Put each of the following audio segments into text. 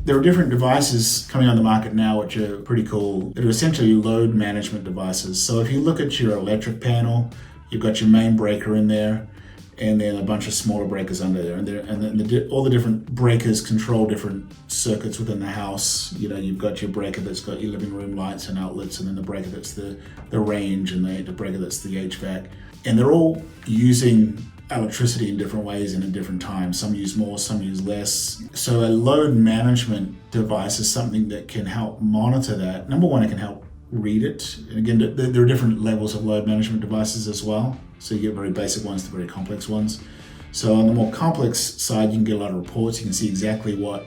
There are different devices coming on the market now which are pretty cool. They're essentially load management devices. So if you look at your electric panel, you've got your main breaker in there, and then a bunch of smaller breakers under there, and all the different breakers control different circuits within the house. You know, you've got your breaker that's got your living room lights and outlets, and then the breaker that's the range, and the breaker that's the HVAC. And they're all using electricity in different ways and at different times. Some use more, some use less. So a load management device is something that can help monitor that. Number one, it can help read it. And again, there are different levels of load management devices as well. So you get very basic ones to very complex ones. So on the more complex side, you can get a lot of reports. You can see exactly what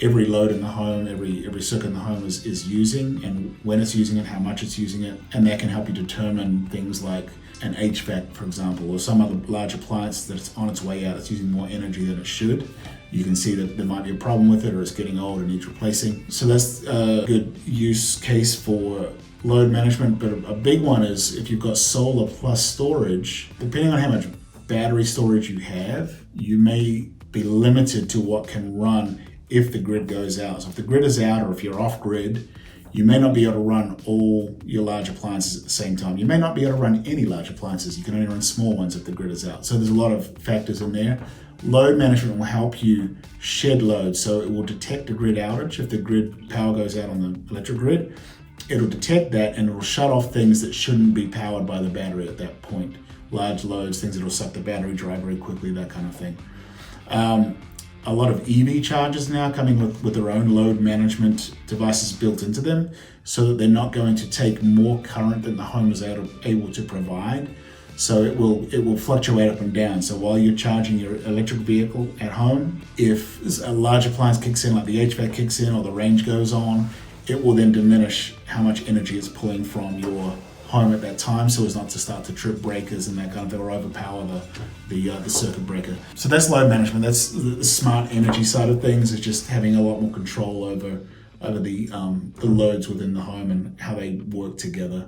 every load in the home, every circuit in the home is using, and when it's using it, how much it's using it. And that can help you determine things like an HVAC, for example, or some other large appliance that's on its way out, it's using more energy than it should. You can see that there might be a problem with it, or it's getting old and needs replacing. So that's a good use case for load management. But a big one is if you've got solar plus storage, depending on how much battery storage you have, you may be limited to what can run if the grid goes out. So if the grid is out, or if you're off grid, you may not be able to run all your large appliances at the same time. You may not be able to run any large appliances. You can only run small ones if the grid is out. So there's a lot of factors in there. Load management will help you shed load. So it will detect a grid outage. If the grid power goes out on the electric grid, it'll detect that, and it'll shut off things that shouldn't be powered by the battery at that point. Large loads, things that will suck the battery dry very quickly, that kind of thing. A lot of EV chargers now coming with their own load management devices built into them, so that they're not going to take more current than the home is able to provide. So it will fluctuate up and down. So while you're charging your electric vehicle at home, if a large appliance kicks in, like the HVAC kicks in or the range goes on, it will then diminish how much energy it's pulling from your home at that time, so as not to start to trip breakers and that kind of thing, or overpower the circuit breaker. So that's load management. That's the smart energy side of things, is just having a lot more control over the loads within the home and how they work together.